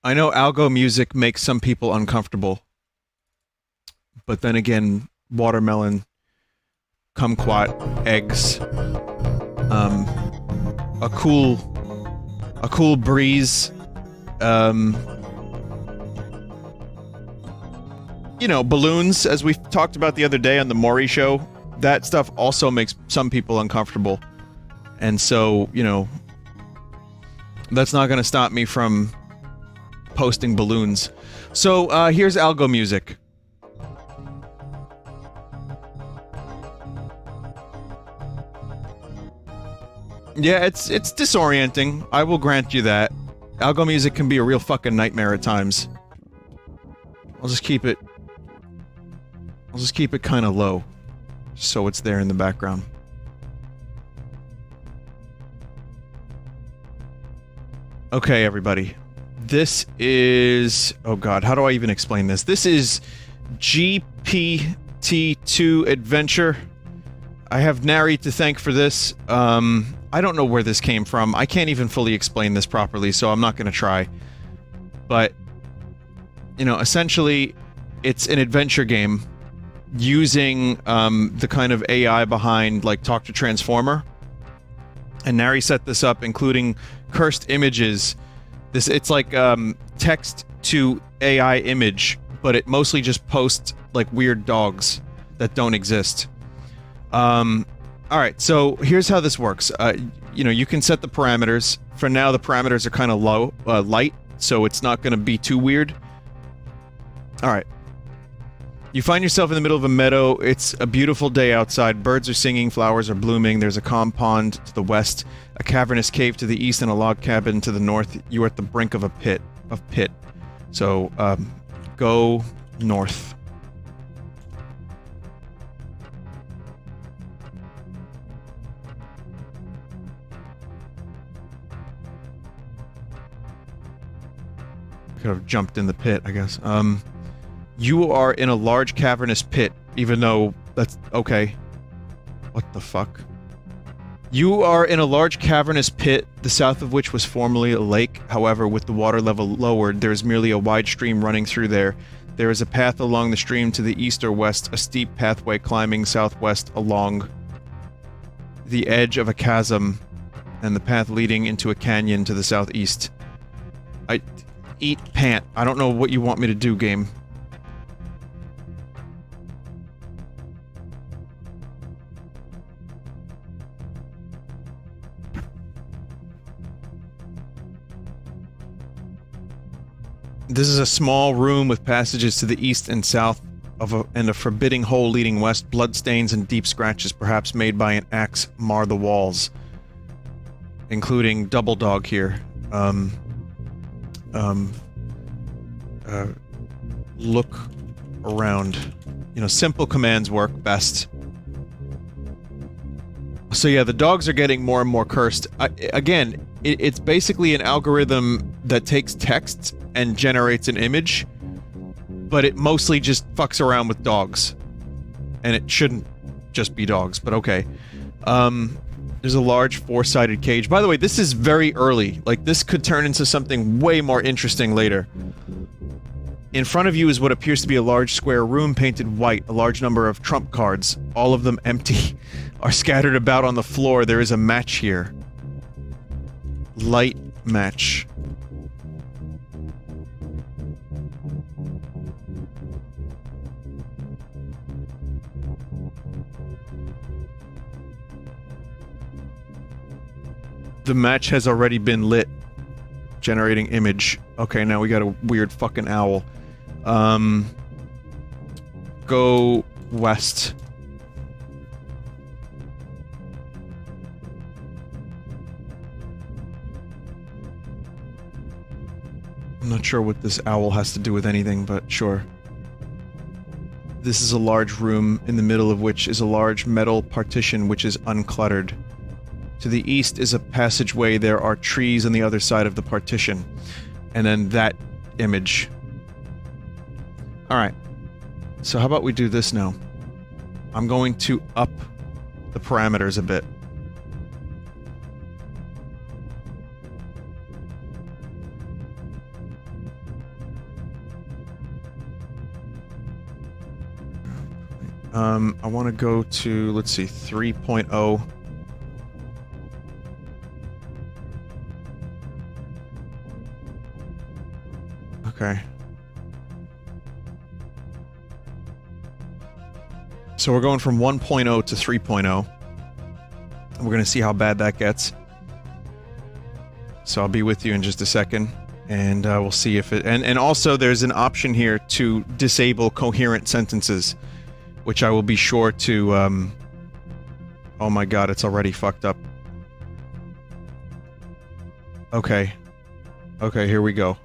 I know algo music makes some people uncomfortable, but then again, watermelon, kumquat, eggs, um, a cool, a cool breeze, um, you know, balloons, as we talked about the other day on the Maury show. That stuff also makes some people uncomfortable, and so you know, that's not going to stop me from posting balloons. So here's algo music. Yeah, it's disorienting. I will grant you that. Algo music can be a real fucking nightmare at times. I'll just keep it kind of low, so it's there in the background. Okay, everybody. This is... oh god, how do I even explain this? This is GPT2 Adventure. I have Nary to thank for this. I don't know where this came from. I can't even fully explain this properly, so I'm not gonna try. But, you know, essentially, it's an adventure game using, the kind of AI behind, like, Talk to Transformer. And Nary set this up, including cursed images. It's like, text to AI image, but it mostly just posts, like, weird dogs that don't exist. Alright, so here's how this works. You know, you can set the parameters. For now, the parameters are kind of low, light, so it's not gonna be too weird. Alright. You find yourself in the middle of a meadow. It's a beautiful day outside. Birds are singing, flowers are blooming. There's a calm pond to the west, a cavernous cave to the east, and a log cabin to the north. You are at the brink of a pit. So, go north. Could have jumped in the pit, I guess. You are in a large cavernous pit, even though that's... okay. What the fuck? You are in a large cavernous pit, the south of which was formerly a lake. However, with the water level lowered, there is merely a wide stream running through there. There is a path along the stream to the east or west, a steep pathway climbing southwest along the edge of a chasm, and the path leading into a canyon to the southeast. Eat pant. I don't know what you want me to do, game. This is a small room with passages to the east and south and a forbidding hole leading west. Bloodstains and deep scratches, perhaps made by an axe, mar the walls. Including Double Dog here. Look around. You know, simple commands work best. So yeah, the dogs are getting more and more cursed. Again, it's basically an algorithm that takes text and generates an image, but it mostly just fucks around with dogs. And it shouldn't just be dogs, but okay. There's a large four-sided cage. By the way, this is very early. Like, this could turn into something way more interesting later. In front of you is what appears to be a large square room painted white. A large number of trump cards, all of them empty, are scattered about on the floor. There is a match here. Light match. The match has already been lit. Generating image. Okay, now we got a weird fucking owl. Go west. I'm not sure what this owl has to do with anything, but sure. This is a large room, in the middle of which is a large metal partition which is uncluttered. To the east is a passageway. There are trees on the other side of the partition. And then that image. Alright. So how about we do this now? I'm going to up the parameters a bit. I want to go to, let's see, 3.0. Okay. So we're going from 1.0 to 3.0. We're going to see how bad that gets. So I'll be with you in just a second, and we'll see if it... And also there's an option here to disable coherent sentences, which I will be sure to... Oh my god, it's already fucked up. Okay. Okay, here we go.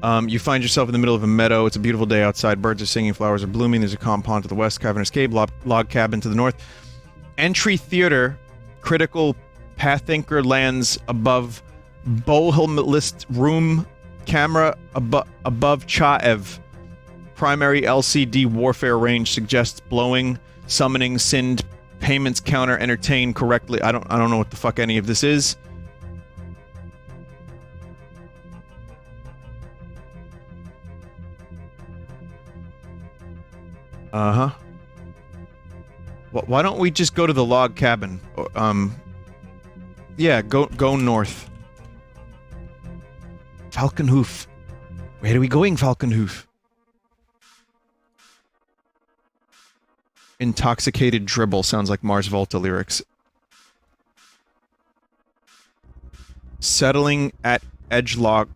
You find yourself in the middle of a meadow. It's a beautiful day outside. Birds are singing, flowers are blooming. There's a calm pond to the west, cavernous cave, log cabin to the north. Entry theater, critical path anchor lands above Bohemlist room, camera above Chaev. Primary LCD warfare range suggests blowing, summoning, sind, payments counter, entertain correctly. I don't know what the fuck any of this is. Uh-huh. Why don't we just go to the log cabin? Yeah, go north. Falconhoof. Where are we going, Falconhoof? Intoxicated dribble sounds like Mars Volta lyrics. Settling at edged lock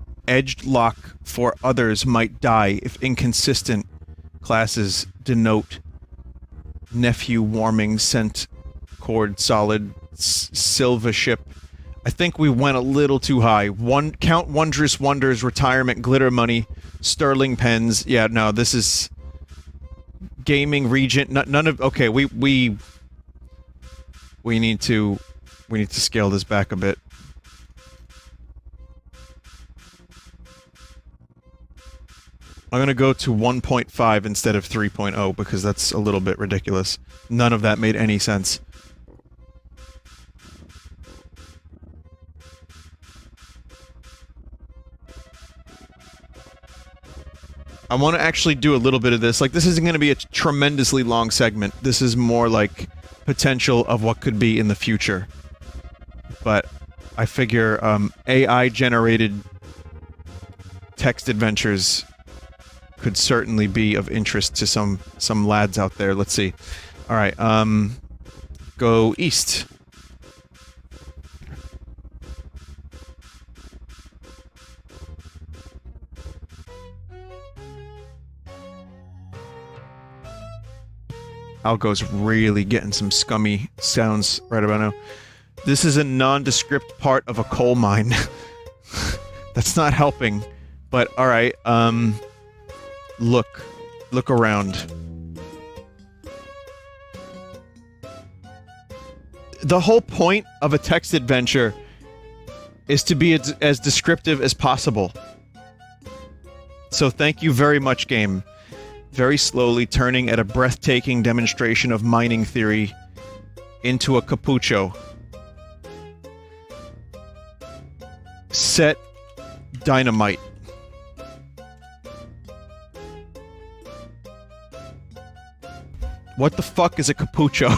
for others might die if inconsistent classes denote nephew warming scent cord solid silva ship. I think we went a little too high. Count wondrous wonders, retirement, glitter money, sterling pens. Yeah, no, this is gaming regent. None of... Okay, we need to scale this back a bit. I'm gonna go to 1.5 instead of 3.0 because that's a little bit ridiculous. None of that made any sense. I want to actually do a little bit of this. Like, this isn't going to be a tremendously long segment. This is more like potential of what could be in the future. But I figure AI-generated text adventures could certainly be of interest to some lads out there. Let's see. Alright, go east. Algo's really getting some scummy sounds right about now. This is a nondescript part of a coal mine. That's not helping. But, alright, Look around. The whole point of a text adventure is to be as descriptive as possible. So thank you very much, game. Very slowly turning at a breathtaking demonstration of mining theory into a capucho. Set dynamite. What the fuck is a capucho?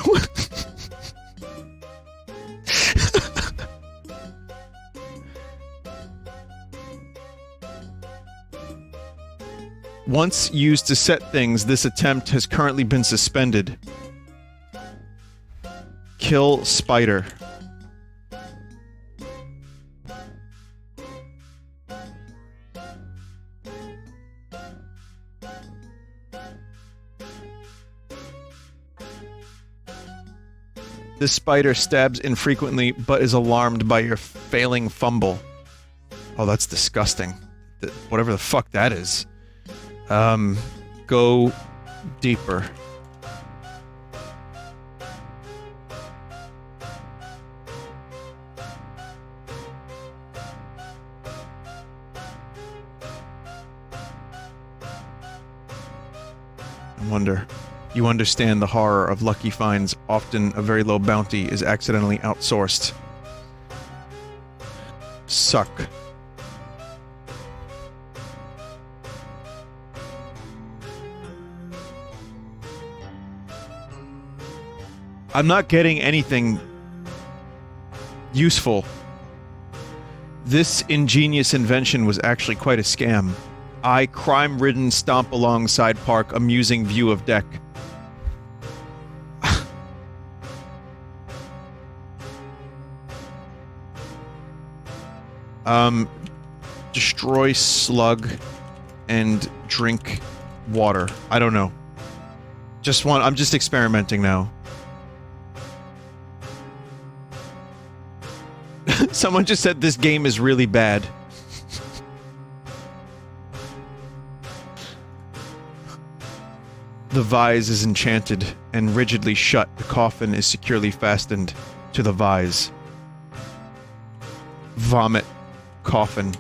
Once used to set things, this attempt has currently been suspended. Kill spider. This spider stabs infrequently, but is alarmed by your failing fumble. Oh, that's disgusting. Whatever the fuck that is. Go deeper. I wonder. You understand the horror of lucky finds. Often a very low bounty is accidentally outsourced. Suck. I'm not getting anything useful. This ingenious invention was actually quite a scam. I, crime-ridden, stomp alongside park, amusing view of deck. Destroy slug and drink water. I don't know. I'm just experimenting now. Someone just said this game is really bad. The vise is enchanted and rigidly shut. The coffin is securely fastened to the vise. Vomit. Coffin.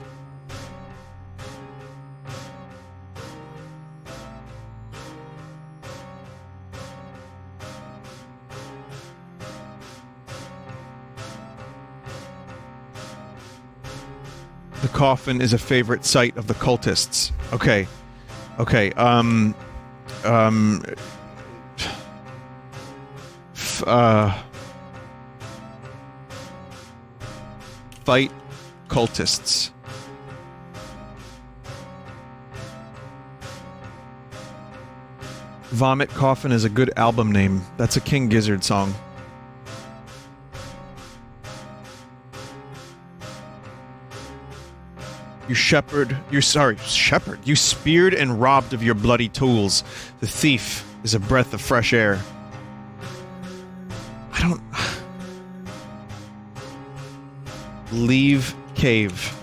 The coffin is a favorite site of the cultists. Okay. Okay, fight cultists. Vomit Coffin is a good album name. That's a King Gizzard song. You speared and robbed of your bloody tools. The thief is a breath of fresh air. I don't... Leave cave.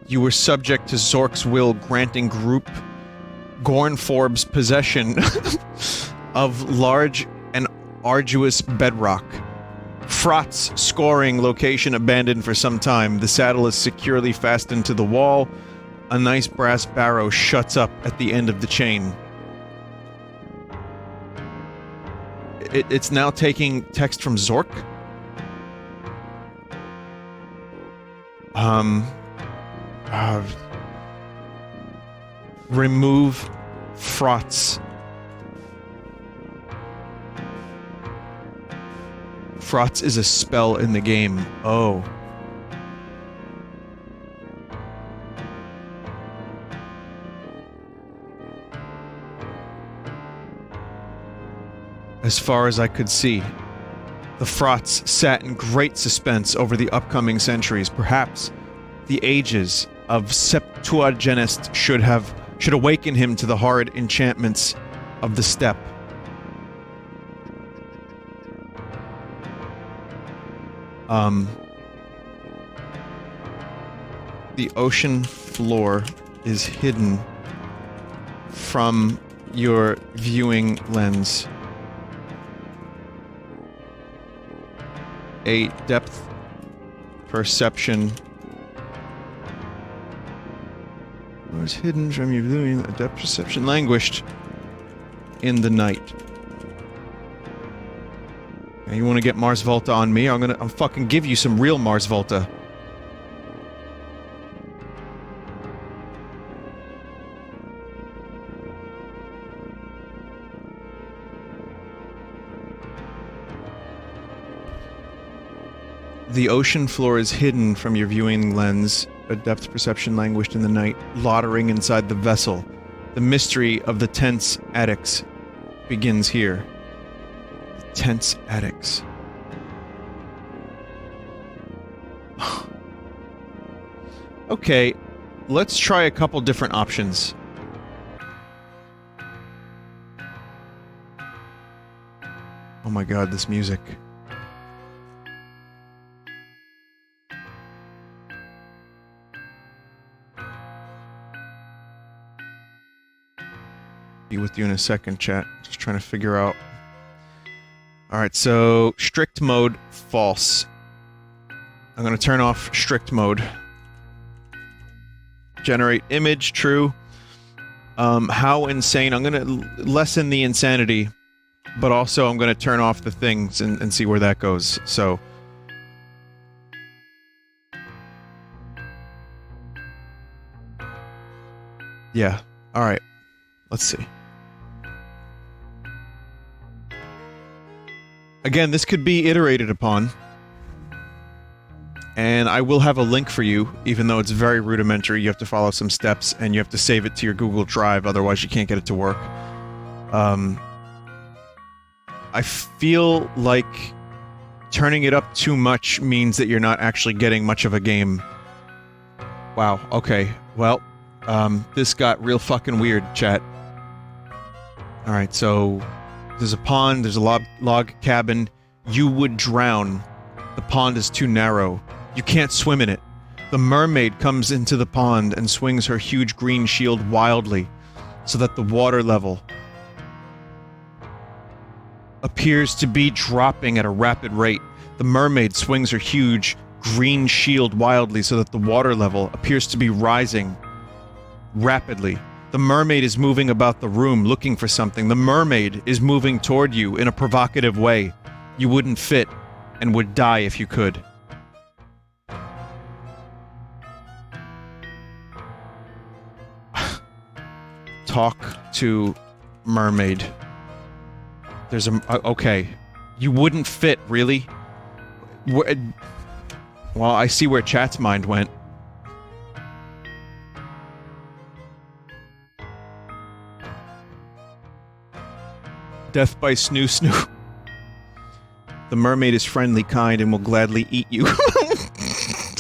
You were subject to Zork's will, granting group Gorn Forbes possession of large and arduous bedrock. Frot's scoring location abandoned for some time. The saddle is securely fastened to the wall. A nice brass barrow shuts up at the end of the chain. It's now taking text from Zork? Remove Frot's. Frot's is a spell in the game. Oh. As far as I could see, the Frot's sat in great suspense over the upcoming centuries. Perhaps the ages of Septuagenist should awaken him to the horrid enchantments of the steppe. The ocean floor is hidden from your viewing lens. A depth perception was hidden from your viewing. A depth perception languished in the night. Now you want to get Mars Volta on me? I'll fucking give you some real Mars Volta. The ocean floor is hidden from your viewing lens. A depth perception languished in the night, loitering inside the vessel. The mystery of the tense attics begins here. The tense attics. Okay, let's try a couple different options. Oh my god, this music. Be with you in a second, chat. Just trying to figure out. Alright, so strict mode, false. I'm gonna turn off strict mode. Generate image, true. How insane. I'm gonna lessen the insanity but also I'm going to turn off the things and see where that goes, so... Yeah, alright. Let's see. Again, this could be iterated upon. And I will have a link for you, even though it's very rudimentary. You have to follow some steps, and you have to save it to your Google Drive, otherwise you can't get it to work. I feel like turning it up too much means that you're not actually getting much of a game. Wow, okay. Well, this got real fucking weird, chat. Alright, so... There's a pond, there's a log cabin. You would drown. The pond is too narrow. You can't swim in it. The mermaid comes into the pond and swings her huge green shield wildly, so that the water level appears to be dropping at a rapid rate. The mermaid swings her huge green shield wildly, so that the water level appears to be rising rapidly. The mermaid is moving about the room looking for something. The mermaid is moving toward you in a provocative way. You wouldn't fit and would die if you could. Talk to mermaid. There's a... okay. You wouldn't fit, really? Well, I see where chat's mind went. Death by Snoo Snoo. The mermaid is friendly, kind, and will gladly eat you.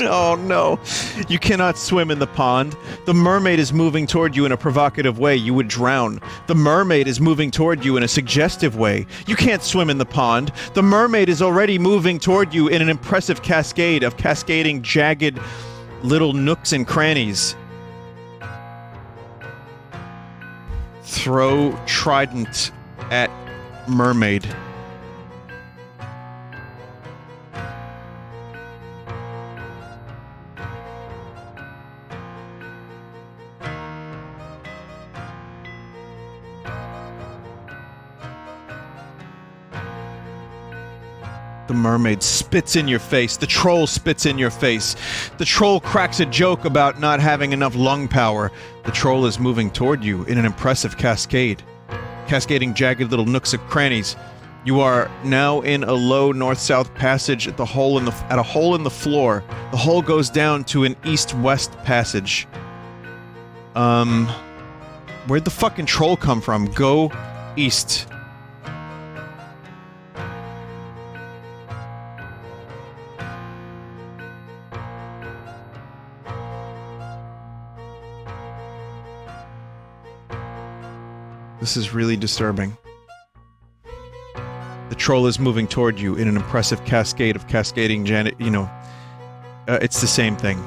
Oh no. You cannot swim in the pond. The mermaid is moving toward you in a provocative way. You would drown. The mermaid is moving toward you in a suggestive way. You can't swim in the pond. The mermaid is already moving toward you in an impressive cascade of cascading, jagged little nooks and crannies. Throw trident at mermaid. The mermaid spits in your face. The troll spits in your face. The troll cracks a joke about not having enough lung power. The troll is moving toward you in an impressive cascade. Cascading jagged little nooks and crannies. You are now in a low north-south passage at a hole in the floor. The hole goes down to an east-west passage. Where'd the fucking troll come from? Go east. This is really disturbing. The troll is moving toward you in an impressive cascade of cascading it's the same thing.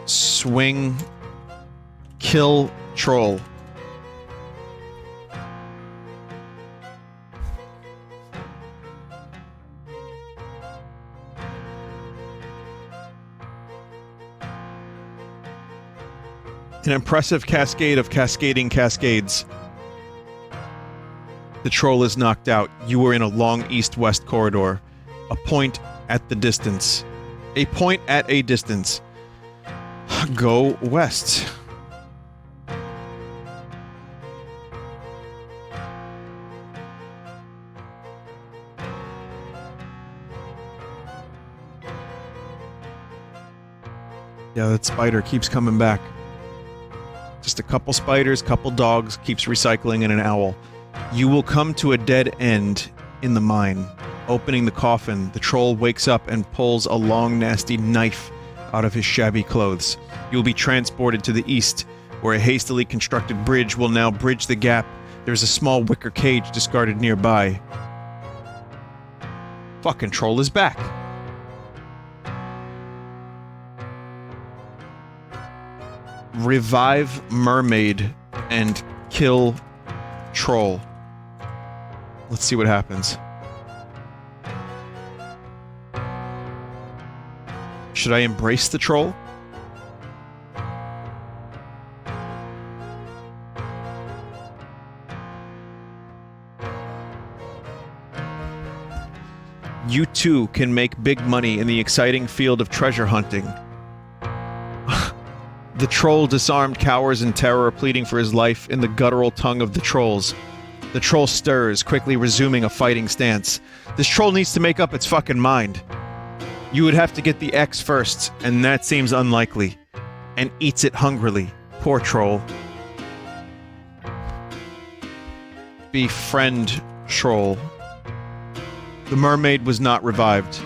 Swing... Kill troll. An impressive cascade of cascading cascades. The troll is knocked out. You are in a long east-west corridor. A point at the distance. A point at a distance. Go west. Yeah, that spider keeps coming back. Just a couple spiders, couple dogs, keeps recycling, and an owl. You will come to a dead end in the mine. Opening the coffin, the troll wakes up and pulls a long, nasty knife out of his shabby clothes. You will be transported to the east, where a hastily constructed bridge will now bridge the gap. There's a small wicker cage discarded nearby. Fucking troll is back. Revive mermaid and kill troll. Let's see what happens. Should I embrace the troll? You too can make big money in the exciting field of treasure hunting. The troll disarmed cowers in terror, pleading for his life in the guttural tongue of the trolls. The troll stirs, quickly resuming a fighting stance. This troll needs to make up its fucking mind. You would have to get the X first, and that seems unlikely. And eats it hungrily. Poor troll. Befriend troll. The mermaid was not revived.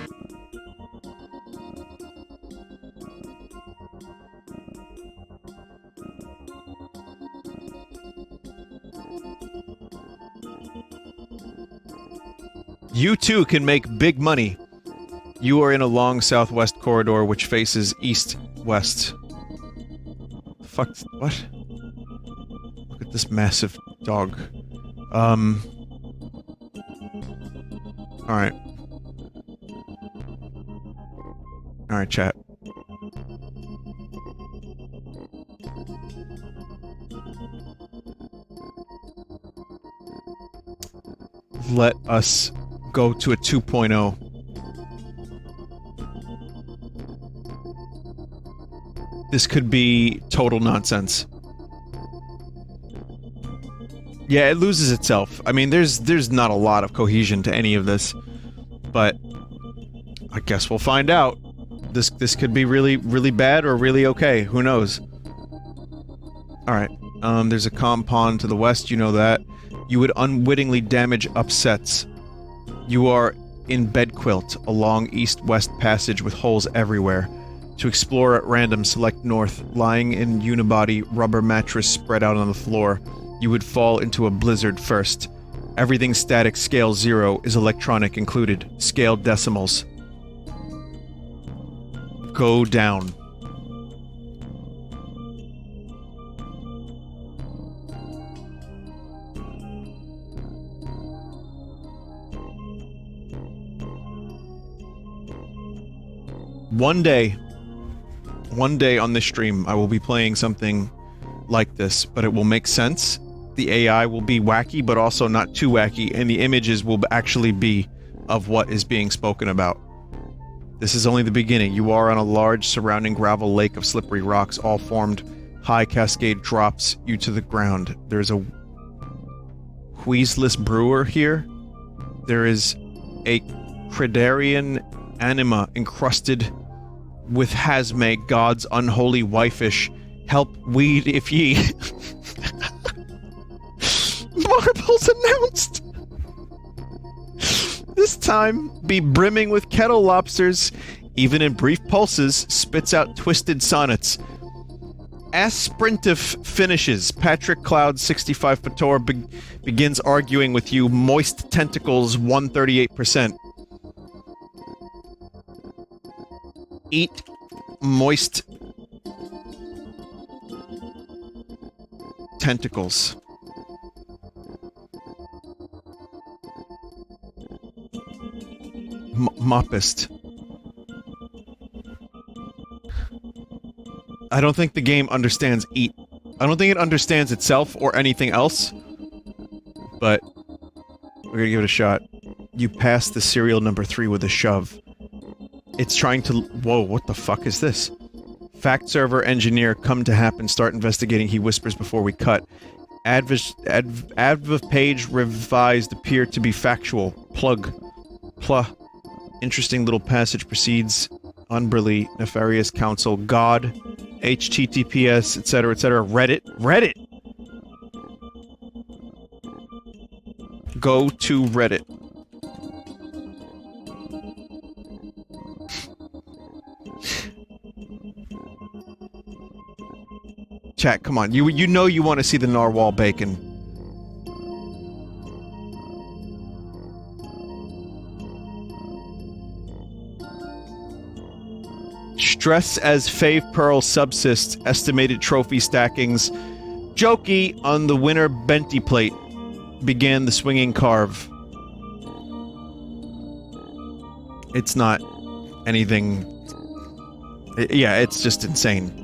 You too can make big money. You are in a long southwest corridor which faces east-west. Fuck, what? Look at this massive dog. Alright. Alright, chat. Let us go to a 2.0. This could be total nonsense. Yeah, it loses itself. I mean, there's not a lot of cohesion to any of this, but I guess we'll find out. This could be really, really bad or really okay. Who knows? Alright, there's a calm pond to the west, you know that. You would unwittingly damage upsets. You are in Bedquilt, a long east-west passage with holes everywhere. To explore at random, select north. Lying in unibody, rubber mattress spread out on the floor. You would fall into a blizzard first. Everything static, scale 0, is electronic included. Scale decimals. Go down. One day on this stream, I will be playing something like this, but it will make sense. The AI will be wacky, but also not too wacky, and the images will actually be of what is being spoken about. This is only the beginning. You are on a large surrounding gravel lake of slippery rocks, all formed. High cascade drops you to the ground. There's a Wheezless brewer here. There is a Credarian anima encrusted with Hazme, God's unholy wifeish. Help weed if ye. Marbles announced! This time, be brimming with kettle lobsters, even in brief pulses, spits out twisted sonnets. Asprintif finishes. Patrick Cloud 65 Pator begins arguing with you. Moist tentacles 138%. Eat moist tentacles. Moppist. I don't think the game understands eat. I don't think it understands itself or anything else. But we're gonna give it a shot. You pass the serial number 3 with a shove. It's trying to... Whoa, what the fuck is this? Fact server engineer, come to happen, start investigating, he whispers before we cut. Adv page revised appear to be factual. Plug. Pluh. Interesting little passage proceeds. Unbrilly, nefarious counsel, God, HTTPS, etc., etc. Reddit. Reddit! Go to Reddit. Chat, come on. You know you want to see the narwhal bacon. Stress as Fave Pearl subsists. Estimated trophy stackings. Jokey on the winner Benti plate. Began the swinging carve. It's not anything... yeah, it's just insane.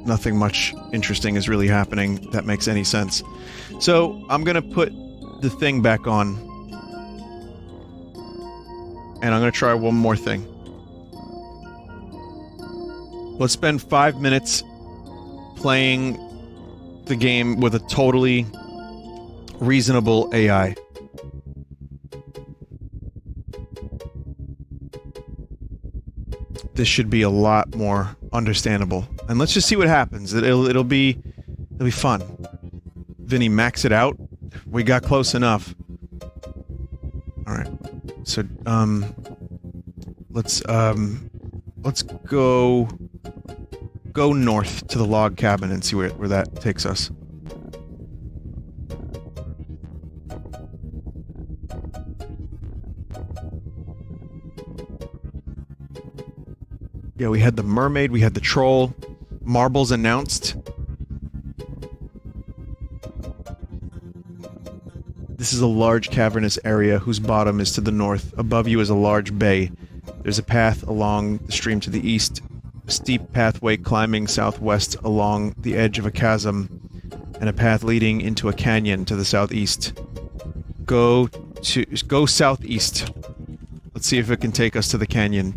Nothing much interesting is really happening that makes any sense. So, I'm gonna put the thing back on. And I'm gonna try one more thing. Let's spend 5 minutes playing the game with a totally reasonable AI. This should be a lot more understandable. And let's just see what happens. It'll be fun. Vinny, max it out. We got close enough. Alright. So, let's go north to the log cabin and see where that takes us. Yeah, we had the mermaid, we had the troll. Marbles announced. This is a large cavernous area whose bottom is to the north. Above you is a large bay. There's a path along the stream to the east. A steep pathway climbing southwest along the edge of a chasm. And a path leading into a canyon to the southeast. Go southeast. Let's see if it can take us to the canyon.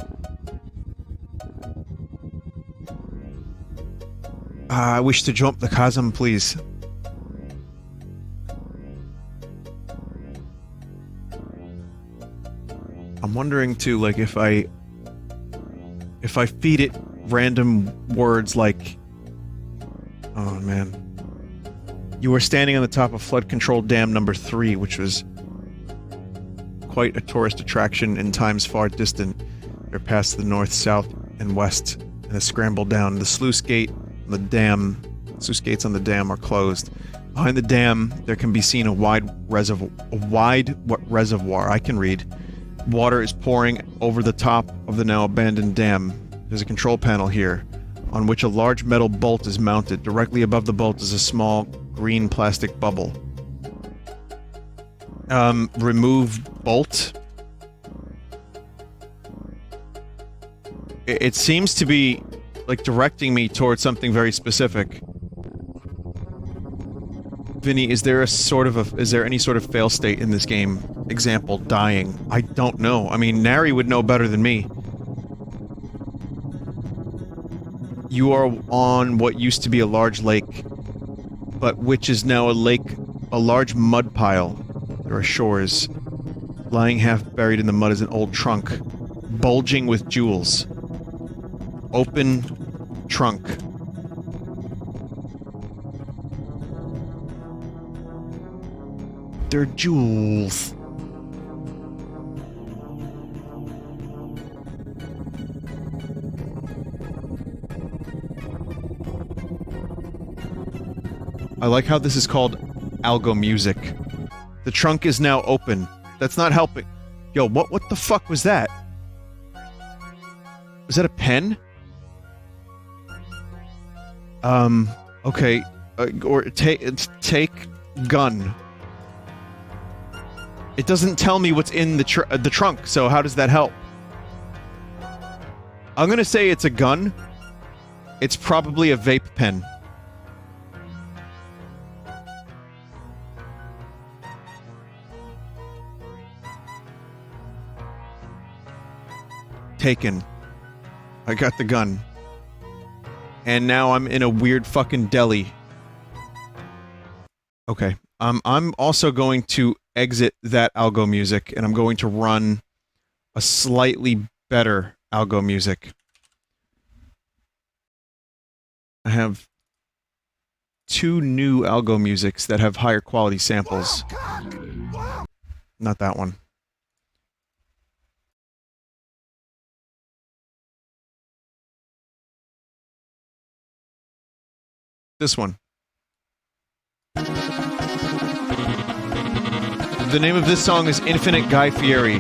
I wish to jump the chasm, please. I'm wondering too, like, if I feed it random words like... Oh, man. You were standing on the top of flood control dam number 3, which was quite a tourist attraction in times far distant. They're past the north, south, and west, and a scramble down. The sluice gates on the dam are closed. Behind the dam, there can be seen a wide reservoir. I can read. Water is pouring over the top of the now abandoned dam. There's a control panel here, on which a large metal bolt is mounted. Directly above the bolt is a small green plastic bubble. Remove bolt. It seems to be, like, directing me towards something very specific. Vinny, is there any sort of fail state in this game? Example, dying. I don't know. I mean, Nary would know better than me. You are on what used to be a large lake, but which is now a large mud pile. There are shores. Lying half buried in the mud is an old trunk, bulging with jewels. Open trunk. They're jewels. I like how this is called algo music. The trunk is now open. That's not helping. Yo, what the fuck was that? Was that a pen? Okay. Or take gun. It doesn't tell me what's in the trunk, so how does that help? I'm gonna say it's a gun. It's probably a vape pen. Taken. I got the gun. And now I'm in a weird fucking deli. Okay. I'm also going to exit that algo music, and I'm going to run a slightly better algo music. I have 2 new algo musics that have higher quality samples. Not that one. This one. The name of this song is Infinite Guy Fieri.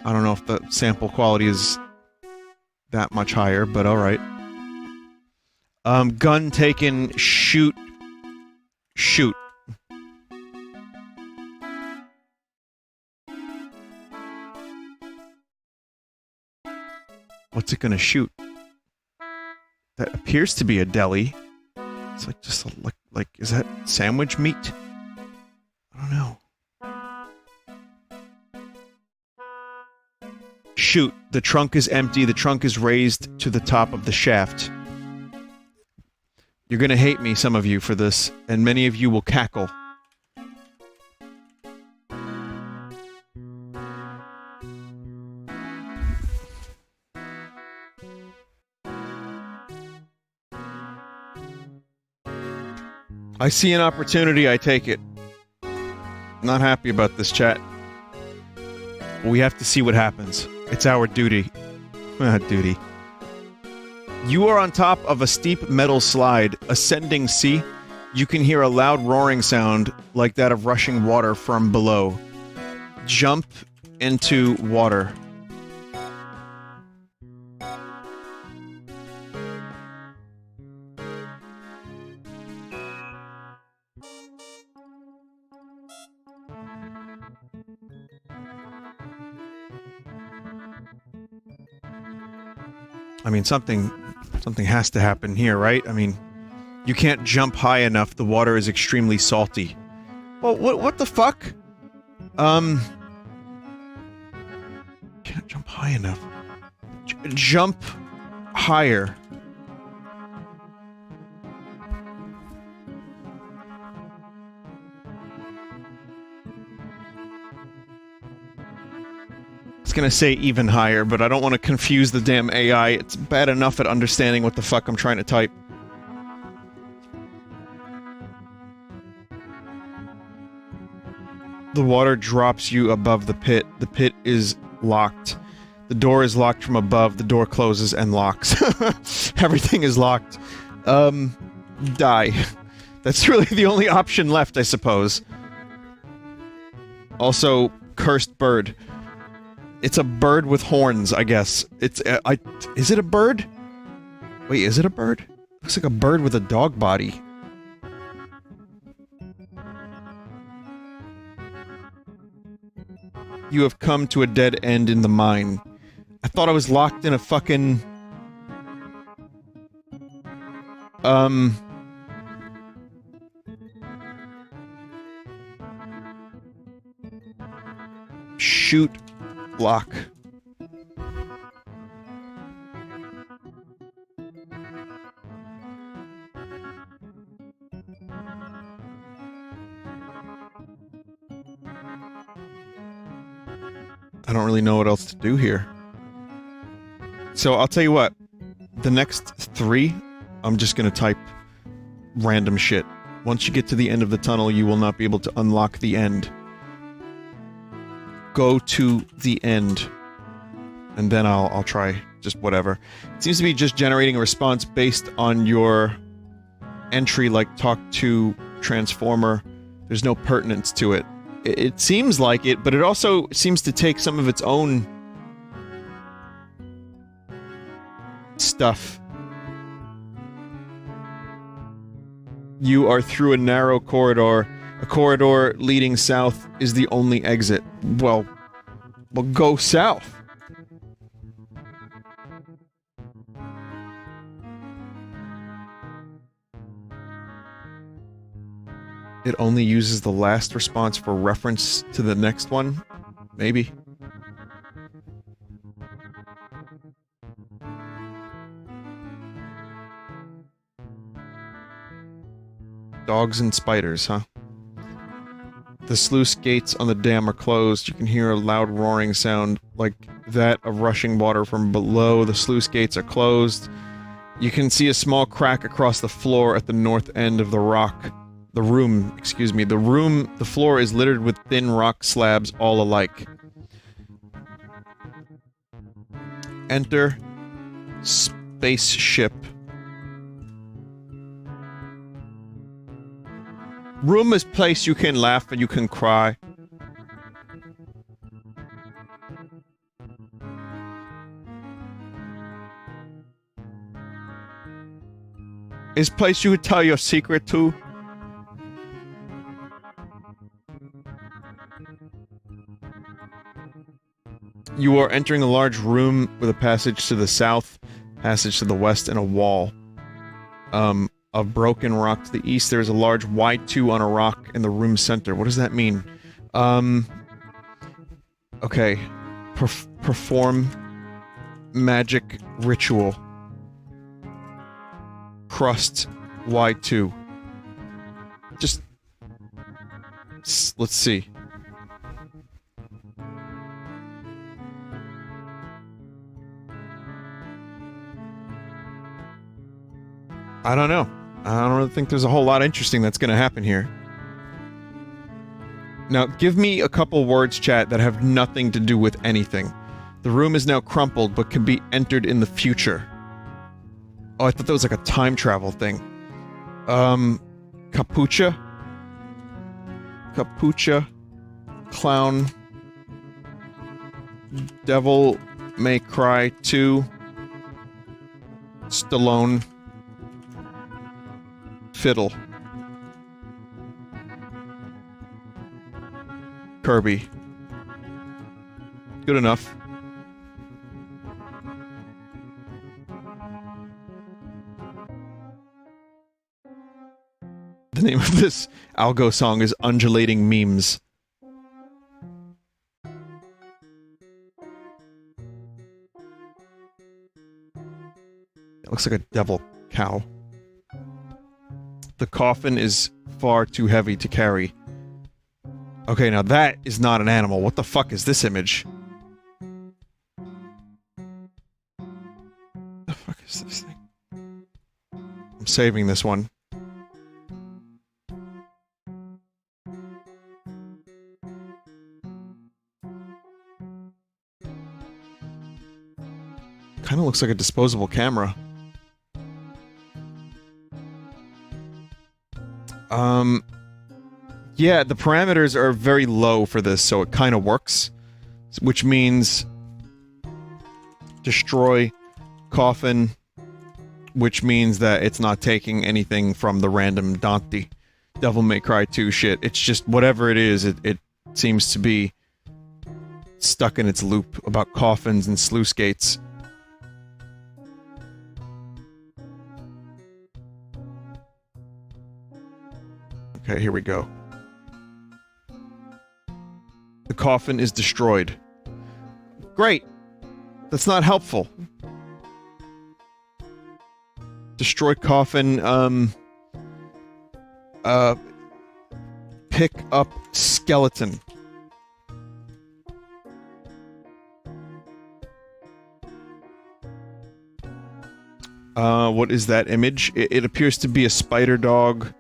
I don't know if the sample quality is that much higher, but alright. Gun taken, shoot. Shoot. What's it gonna shoot? That appears to be a deli. It's like just like is that sandwich meat? Shoot, the trunk is empty, the trunk is raised to the top of the shaft. You're gonna hate me, some of you, for this, and many of you will cackle. I see an opportunity, I take it. Not happy about this, chat. We have to see what happens. It's our duty. Duty. You are on top of a steep metal slide, ascending sea. You can hear a loud roaring sound like that of rushing water from below. Jump into water. I mean, something has to happen here, right? I mean, you can't jump high enough. The water is extremely salty. Well, what the fuck? Can't jump high enough. Jump higher. Gonna say even higher, but I don't want to confuse the damn AI. It's bad enough at understanding what the fuck I'm trying to type. The water drops you above the pit. The pit is locked. The door is locked from above. The door closes and locks. Everything is locked. Die. That's really the only option left, I suppose. Also, cursed bird. It's a bird with horns, I guess. It's, is it a bird? Wait, is it a bird? Looks like a bird with a dog body. You have come to a dead end in the mine. I thought I was locked in a fucking... Shoot. Block. I don't really know what else to do here. So I'll tell you what. The next 3, I'm just gonna type random shit. Once you get to the end of the tunnel, you will not be able to unlock the end. Go to the end, and then I'll try just whatever. It seems to be just generating a response based on your entry, like talk to transformer. There's no pertinence to it. It seems like it, but it also seems to take some of its own stuff. You are through a narrow corridor. A corridor leading south is the only exit. Well, go south. It only uses the last response for reference to the next one? Maybe. Dogs and spiders, huh? The sluice gates on the dam are closed. You can hear a loud roaring sound like that of rushing water from below. The sluice gates are closed. You can see a small crack across the floor at the north end of the rock. The room, excuse me. The floor is littered with thin rock slabs all alike. Enter spaceship. Room is place you can laugh and you can cry. Is place you would tell your secret to. You are entering a large room with a passage to the south, passage to the west, and a wall. Of broken rock to the east. There's a large Y2 on a rock in the room center. What does that mean? Okay. Perform magic ritual. Crust Y2. Just... let's see. I don't know. I don't really think there's a whole lot interesting that's gonna happen here. Now, give me a couple words, chat, that have nothing to do with anything. The room is now crumpled, but can be entered in the future. Oh, I thought that was like a time travel thing. Capucha? Capucha. Clown. Devil May Cry 2. Stallone. Fiddle. Kirby. Good enough. The name of this algo song is Undulating Memes. It looks like a devil cow. The coffin is far too heavy to carry. Okay, now that is not an animal. What the fuck is this image? What the fuck is this thing? I'm saving this one. Kinda looks like a disposable camera. Yeah, the parameters are very low for this, so it kinda works. Which means... destroy coffin, which means that it's not taking anything from the random Dante Devil May Cry 2 shit. It's just whatever it is, it seems to be stuck in its loop about coffins and sluice gates. Okay, here we go. The coffin is destroyed. Great! That's not helpful. Destroy coffin, pick up skeleton. What is that image? It appears to be a spider dog,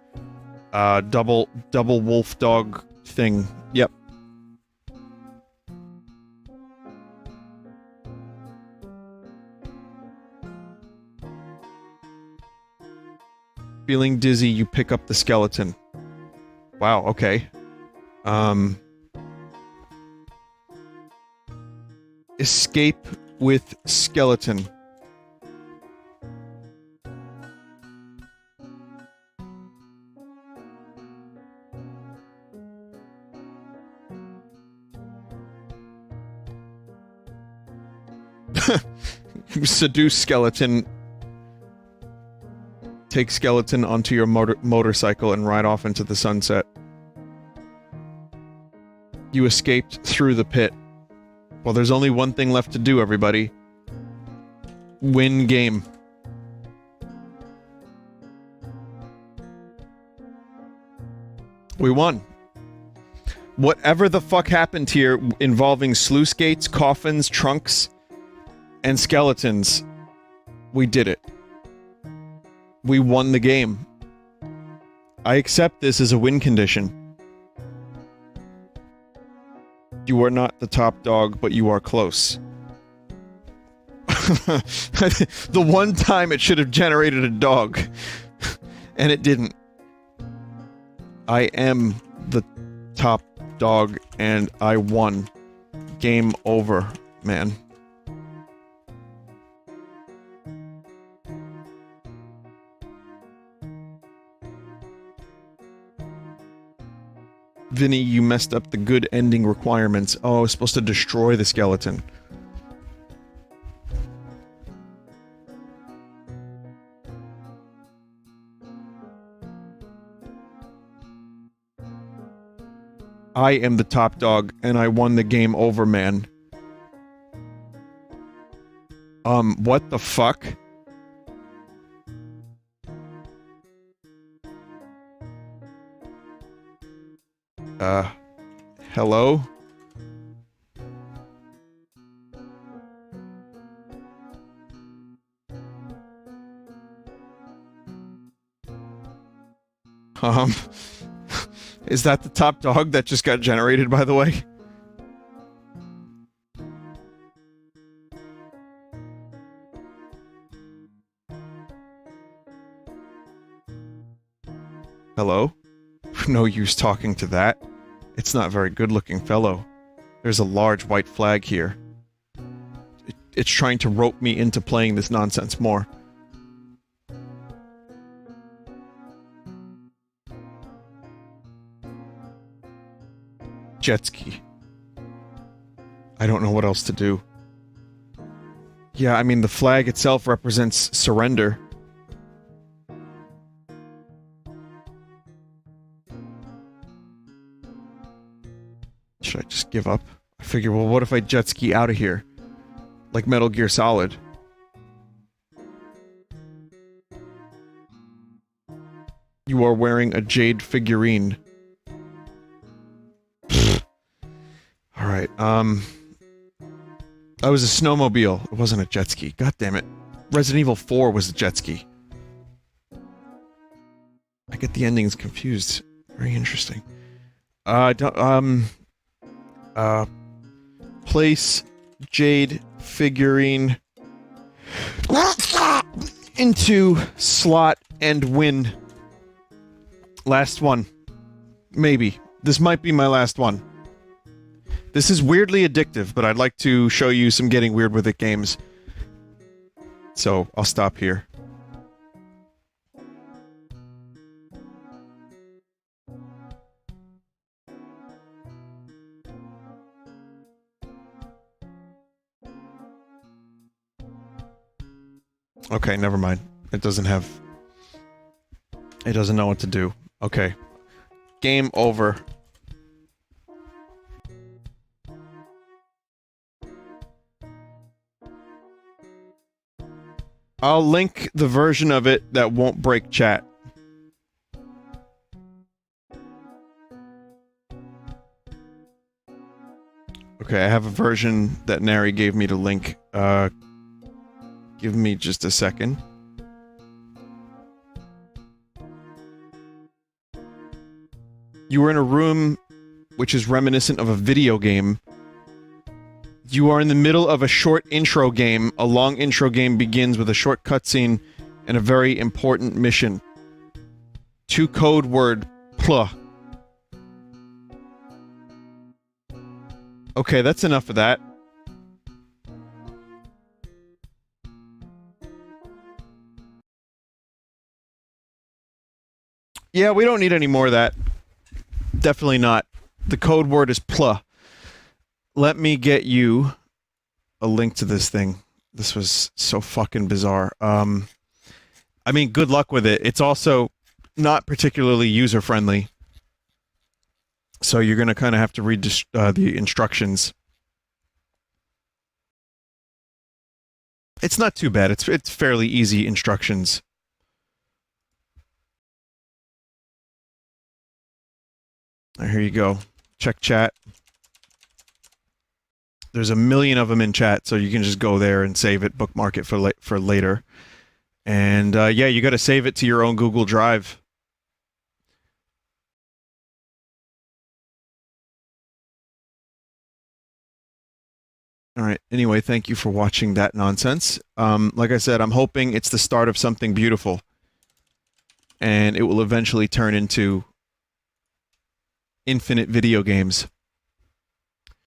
double wolf dog thing. Yep. Feeling dizzy, you pick up the skeleton. Wow, okay. Escape with skeleton. Seduce skeleton. Take skeleton onto your motorcycle and ride off into the sunset. You escaped through the pit. Well, there's only one thing left to do, everybody. Win game. We won. Whatever the fuck happened here involving sluice gates, coffins, trunks, and skeletons, we did it. We won the game. I accept this as a win condition. You are not the top dog, but you are close. The one time it should have generated a dog. And it didn't. I am the top dog, and I won. Game over, man. Vinny, you messed up the good ending requirements. Oh, I was supposed to destroy the skeleton. I am the top dog, and I won the game over, man. What the fuck? Hello? Is that the top dog that just got generated, by the way? Hello? No use talking to that. It's not a very good-looking fellow. There's a large white flag here. It's trying to rope me into playing this nonsense more. Jet ski. I don't know what else to do. Yeah, I mean, the flag itself represents surrender. Should I just give up? I figure, well, what if I jet ski out of here? Like Metal Gear Solid. You are wearing a jade figurine. Alright, oh, it was a snowmobile. It wasn't a jet ski. God damn it. Resident Evil 4 was a jet ski. I get the endings confused. Very interesting. Place jade figurine into slot and win. Last one. Maybe. This might be my last one. This is weirdly addictive, but I'd like to show you some getting weird with it games. So, I'll stop here. Okay, never mind. It doesn't have... It doesn't know what to do. Okay. Game over. I'll link the version of it that won't break chat. Okay, I have a version that Nary gave me to link. Give me just a second. You are in a room which is reminiscent of a video game. You are in the middle of a short intro game. A long intro game begins with a short cutscene and a very important mission. 2 code word PLUH. Okay, that's enough of that. Yeah, we don't need any more of that. Definitely not. The code word is PLUH. Let me get you a link to this thing. This was so fucking bizarre. I mean, good luck with it. It's also not particularly user-friendly. So you're gonna kind of have to read the instructions. It's not too bad. It's fairly easy instructions. Here you go. Check chat. There's a million of them in chat, so you can just go there and save it, bookmark it for later. And yeah, you got to save it to your own Google Drive. Alright, anyway, thank you for watching that nonsense. Like I said, I'm hoping it's the start of something beautiful. And it will eventually turn into infinite video games.